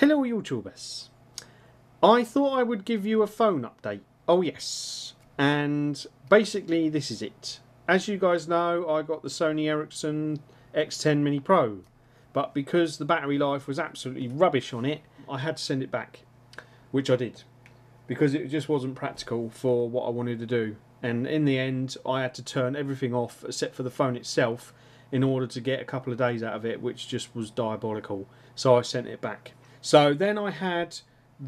Hello YouTubers. I thought I would give you a phone update. Oh yes. And basically this is it. As you guys know, I got the Sony Ericsson X10 Mini Pro. But because the battery life was absolutely rubbish on it, I had to send it back. Which I did. Because it just wasn't practical for what I wanted to do. And in the end, I had to turn everything off except for the phone itself in order to get a couple of days out of it, which just was diabolical. So I sent it back. So then I had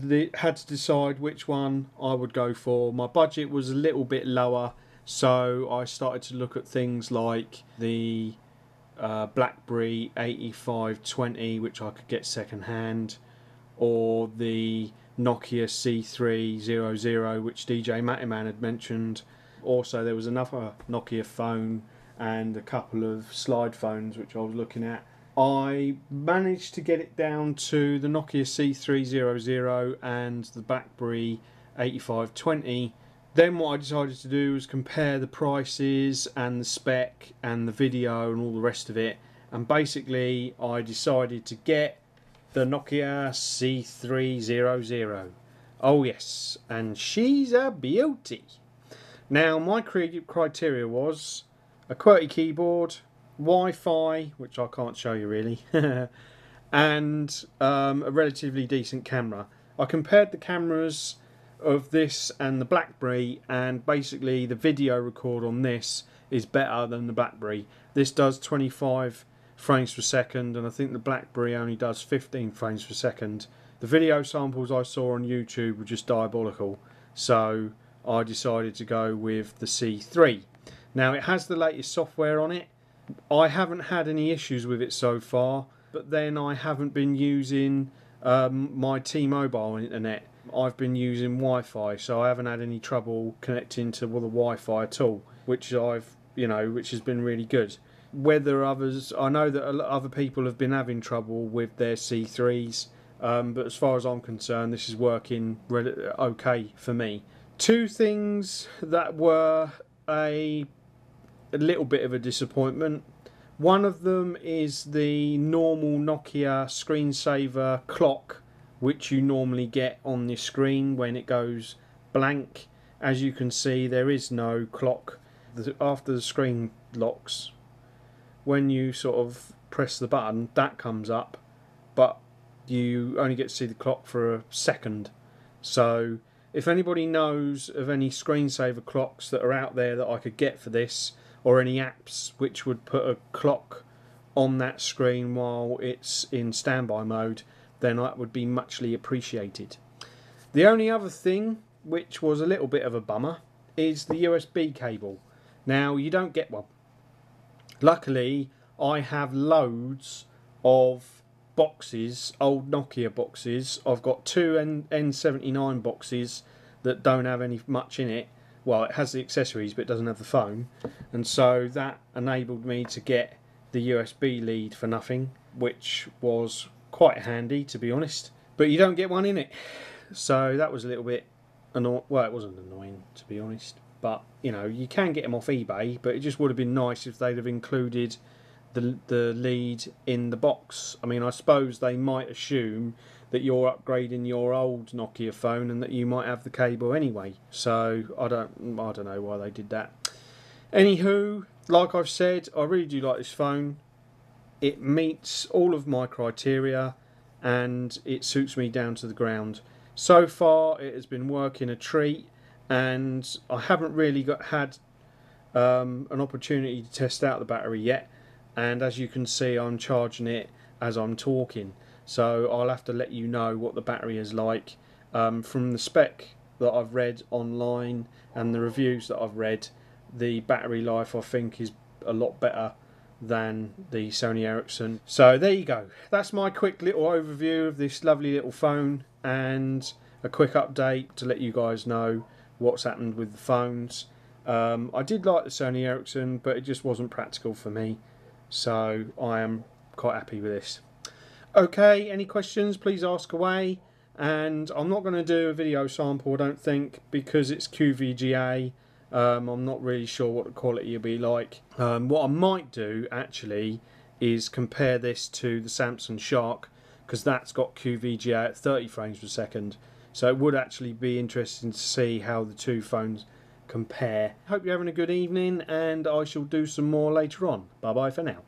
to decide which one I would go for. My budget was a little bit lower, so I started to look at things like the BlackBerry 8520, which I could get second hand, or the Nokia C300, which DJ Mattyman had mentioned. Also, there was another Nokia phone and a couple of slide phones which I was looking at. I managed to get it down to the Nokia C300 and the BlackBerry 8520. Then what I decided to do was compare the prices and the spec and the video and all the rest of it. And basically I decided to get the Nokia C300. Oh yes, and she's a beauty. Now my criteria was a QWERTY keyboard, Wi-Fi, which I can't show you really, and a relatively decent camera. I compared the cameras of this and the BlackBerry, and basically the video record on this is better than the BlackBerry. This does 25 frames per second, and I think the BlackBerry only does 15 frames per second. The video samples I saw on YouTube were just diabolical, so I decided to go with the C3. Now it has the latest software on it. I haven't had any issues with it so far, but then I haven't been using my T-Mobile internet. I've been using Wi-Fi, so I haven't had any trouble connecting to the Wi-Fi at all, which has been really good. Whether others, I know that other people have been having trouble with their C3s, but as far as I'm concerned, this is working okay for me. Two things that were a little bit of a disappointment. One of them is the normal Nokia screensaver clock, which you normally get on the screen when it goes blank. As you can see, there is no clock after the screen locks. When you sort of press the button, that comes up, but you only get to see the clock for a second. So if anybody knows of any screensaver clocks that are out there that I could get for this, or any apps which would put a clock on that screen while it's in standby mode, then that would be muchly appreciated. The only other thing, which was a little bit of a bummer, is the USB cable. Now, you don't get one. Luckily, I have loads of boxes, old Nokia boxes. I've got two N79 boxes that don't have much in it. Well, it has the accessories, but it doesn't have the phone. And so that enabled me to get the USB lead for nothing, which was quite handy, to be honest. But you don't get one in it. So that was a little bit annoying. Well, it wasn't annoying, to be honest. But, you know, you can get them off eBay, but it just would have been nice if they'd have included the lead in the box. I mean, I suppose they might assume that you're upgrading your old Nokia phone and that you might have the cable anyway. So I don't know why they did that. Anywho, like I've said, I really do like this phone. It meets all of my criteria and it suits me down to the ground. So far it has been working a treat, and I haven't really had an opportunity to test out the battery yet. And as you can see, I'm charging it as I'm talking. So I'll have to let you know what the battery is like. From the spec that I've read online and the reviews that I've read, the battery life I think is a lot better than the Sony Ericsson. So there you go. That's my quick little overview of this lovely little phone, and a quick update to let you guys know what's happened with the phones. I did like the Sony Ericsson, but it just wasn't practical for me. So I am quite happy with this. Okay, any questions, please ask away. And I'm not going to do a video sample, I don't think, because it's QVGA. I'm not really sure what the quality will be like. What I might do, actually, is compare this to the Samsung Shark, because that's got QVGA at 30 frames per second. So it would actually be interesting to see how the two phones compare. Hope you're having a good evening, and I shall do some more later on. Bye bye for now.